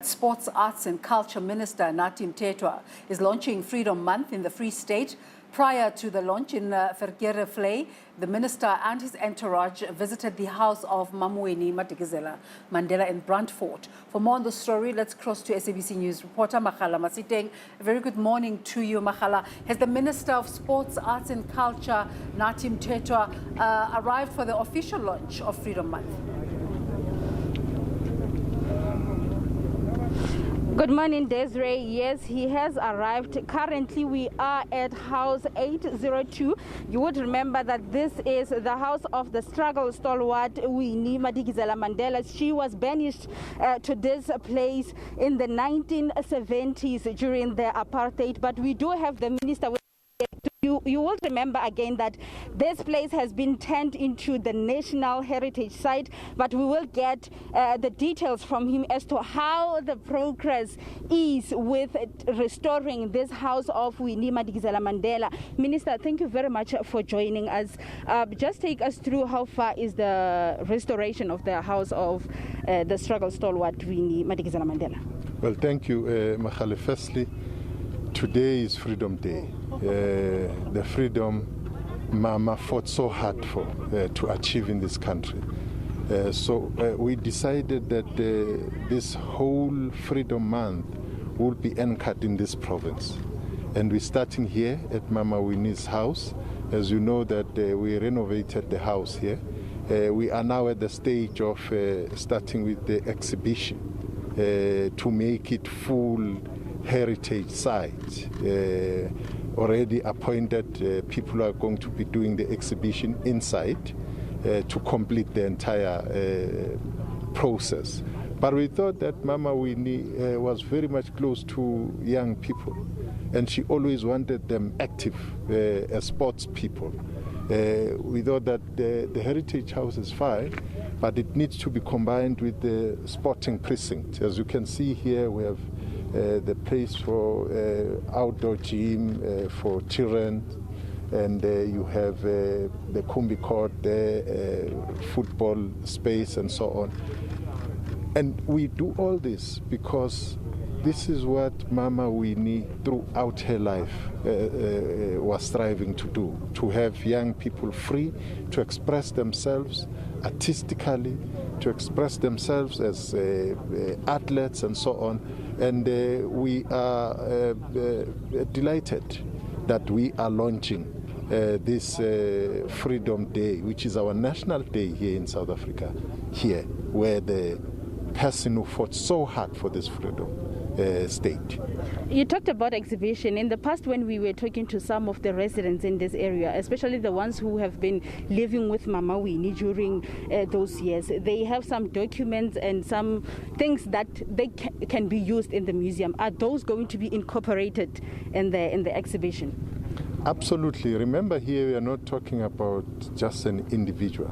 Sports, Arts and Culture Minister Nathi Mthethwa is launching Freedom Month in the Free State. Prior to the launch in Verkeerdevlei, the minister and his entourage visited the house of Mama Winnie Madikizela-Mandela in Brandfort. For more on the story, let's cross to SABC News reporter Makgala Masiteng. A very good morning to you, Makgala. Has the Minister of Sports, Arts and Culture, Nathi Mthethwa, arrived for the official launch of Freedom Month? Good morning, Desiree. Yes, he has arrived. Currently, we are at house 802. You would remember that this is the house of the struggle stalwart Winnie Madikizela-Mandela. She was banished to this place in the 1970s during the apartheid. But we do have the minister with You will remember again that this place has been turned into the National Heritage Site, but we will get the details from him as to how the progress is with restoring this house of Winnie Madikizela-Mandela. Minister, thank you very much for joining us. Just take us through how far is the restoration of the house of the struggle stalwart Winnie Madikizela-Mandela. Well, thank you, Makgala. Firstly, today is Freedom Day. The freedom Mama fought so hard for to achieve in this country. So we decided that this whole Freedom Month will be anchored in this province. And we're starting here at Mama Winnie's house. As you know that we renovated the house here. We are now at the stage of starting with the exhibition to make it full heritage site. Already appointed people are going to be doing the exhibition inside to complete the entire process. But we thought that Mama Winnie was very much close to young people, and she always wanted them active as sports people. We thought that the Heritage House is fine, but it needs to be combined with the sporting precinct. As you can see here, we have the place for outdoor gym for children, and you have the Kumbi court there, football space and so on. And we do all this because this is what Mama Winnie throughout her life was striving to do, to have young people free to express themselves artistically, to express themselves as athletes and so on. And we are delighted that we are launching this Freedom Day, which is our national day here in South Africa, here, where the person who fought so hard for this freedom state. You talked about exhibition. In the past, when we were talking to some of the residents in this area, especially the ones who have been living with Mama Winnie during those years, they have some documents and some things that they can be used in the museum. Are those going to be incorporated in the exhibition? Absolutely. Remember, here we are not talking about just an individual.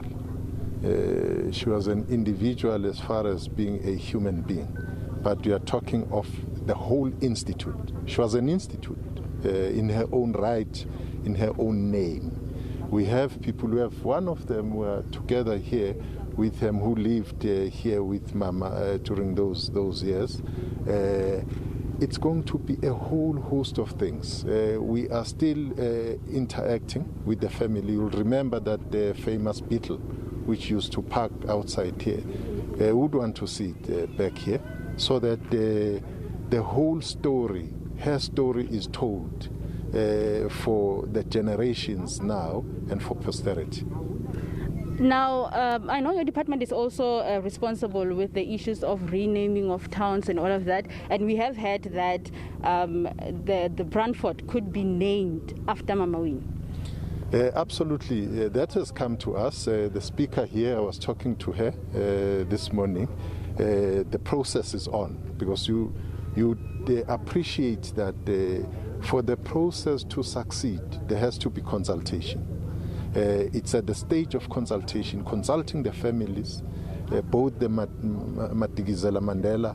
She was an individual as far as being a human being, but we are talking of the whole institute. She was an institute in her own right, in her own name. We have people, we have one of them who are together here with him who lived here with Mama during those years. It's going to be a whole host of things. We are still interacting with the family. You'll remember that the famous beetle which used to park outside here would want to see it back here, so that the whole story, her story, is told for the generations now and for posterity. Now, I know your department is also responsible with the issues of renaming of towns and all of that, and we have heard that the Brandfort could be named after Mama Winnie. Absolutely, that has come to us. The speaker here, I was talking to her this morning. The process is on, because you appreciate that for the process to succeed, there has to be consultation. It's at the stage of consultation, consulting the families, both the Madikizela-Mandela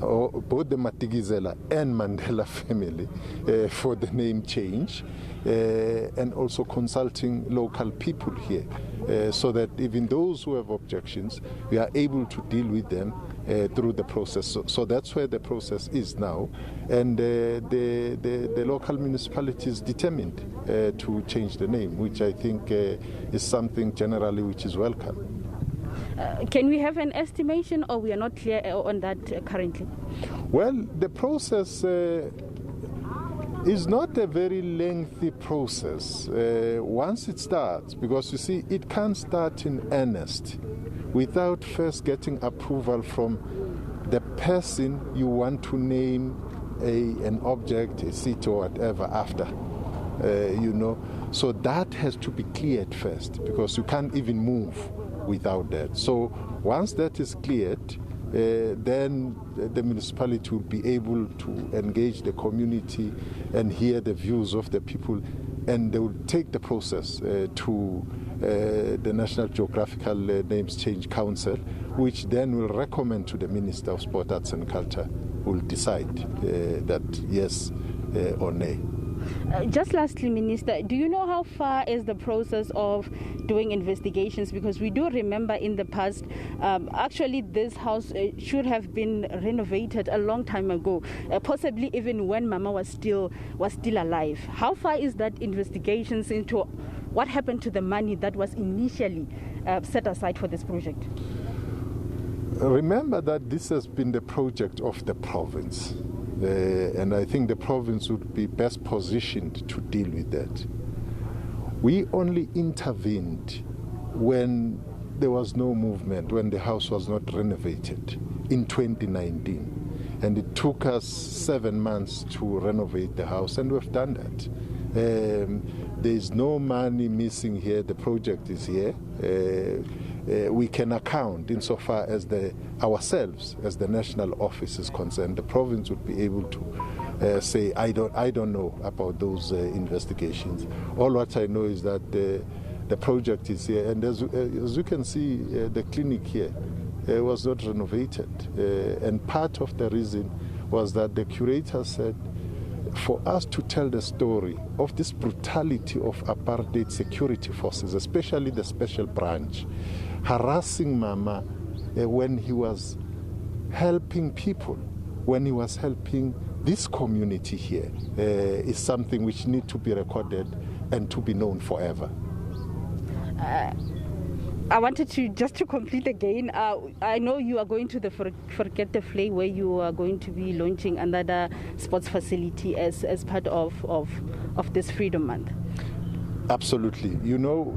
both the Madikizela and Mandela family for the name change, and also consulting local people here, so that even those who have objections, we are able to deal with them through the process. So that's where the process is now, and the local municipality is determined to change the name, which I think is something generally which is welcome. Can we have an estimation, or we are not clear on that currently? Well, the process is not a very lengthy process once it starts, because you see, it can't start in earnest without first getting approval from the person you want to name an object, a city or whatever after, So that has to be cleared first, because you can't even move without that. So once that is cleared, then the municipality will be able to engage the community and hear the views of the people, and they will take the process to the National Geographical Names Change Council, which then will recommend to the Minister of Sport, Arts and Culture, who will decide that yes or nay. Just lastly, Minister, do you know how far is the process of doing investigations? Because we do remember in the past, actually this house should have been renovated a long time ago, possibly even when Mama was still alive. How far is that investigations into what happened to the money that was initially set aside for this project? Remember that this has been the project of the province. And I think the province would be best positioned to deal with that. We only intervened when there was no movement, when the house was not renovated in 2019. And it took us 7 months to renovate the house, and we've done that. There is no money missing here. The project is here. We can account insofar as ourselves, as the national office is concerned. The province would be able to say, I don't know about those investigations. All what I know is that the project is here, and as you can see, the clinic here was not renovated, and part of the reason was that the curator said, for us to tell the story of this brutality of apartheid security forces, especially the special branch, harassing Mama when he was helping people, when he was helping this community here, is something which needs to be recorded and to be known forever. I wanted to just to complete again. I know you are going to the Verkeerdevlei, where you are going to be launching another sports facility as part of this Freedom Month. Absolutely. You know,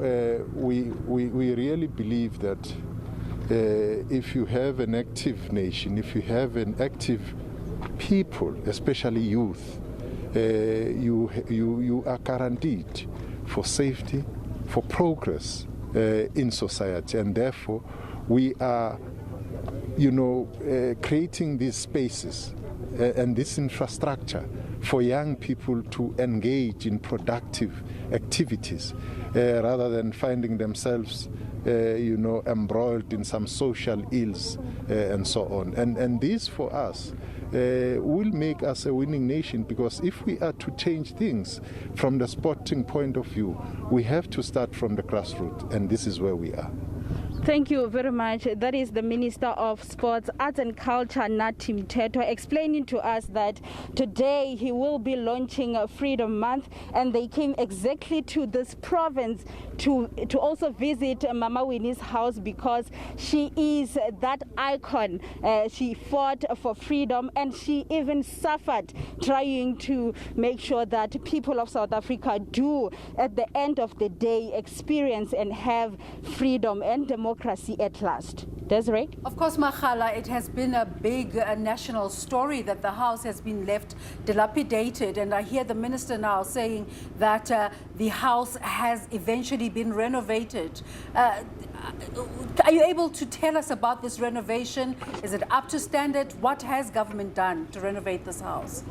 we really believe that if you have an active nation, if you have an active people, especially youth, you are guaranteed for safety, for progress in society, and therefore we are, creating these spaces and this infrastructure for young people to engage in productive activities rather than finding themselves, embroiled in some social ills and so on. And this for us will make us a winning nation, because if we are to change things from the sporting point of view, we have to start from the grassroots, and this is where we are. Thank you very much. That is the Minister of Sports, Arts and Culture, Nathi Mthethwa, explaining to us that today he will be launching Freedom Month, and they came exactly to this province to also visit Mama Winnie's house, because she is that icon. She fought for freedom, and she even suffered trying to make sure that people of South Africa do, at the end of the day, experience and have freedom and democracy at last. Desiree? Of course, Makgala, it has been a big national story that the house has been left dilapidated, and I hear the minister now saying that the house has eventually been renovated. Are you able to tell us about this renovation? Is it up to standard? What has government done to renovate this house?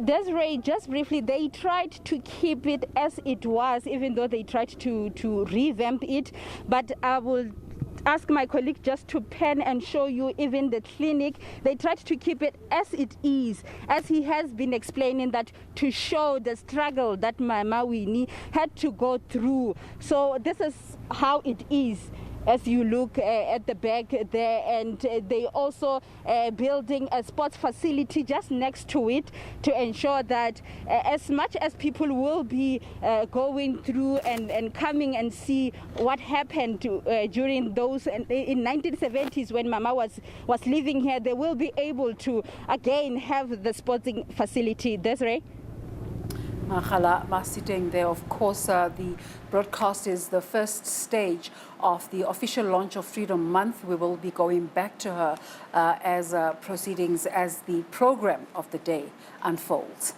Desiree, just briefly, they tried to keep it as it was, even though they tried to revamp it. But I will ask my colleague just to pan and show you even the clinic. They tried to keep it as it is, as he has been explaining, that to show the struggle that Mama Winnie had to go through. So this is how it is. As you look at the back there, and they also building a sports facility just next to it to ensure that as much as people will be going through and coming and see what happened during those in 1970s when Mama was living here, they will be able to again have the sporting facility. Desiree? Makgala Masiteng there. Of course, the broadcast is the first stage of the official launch of Freedom Month. We will be going back to her as proceedings as the program of the day unfolds.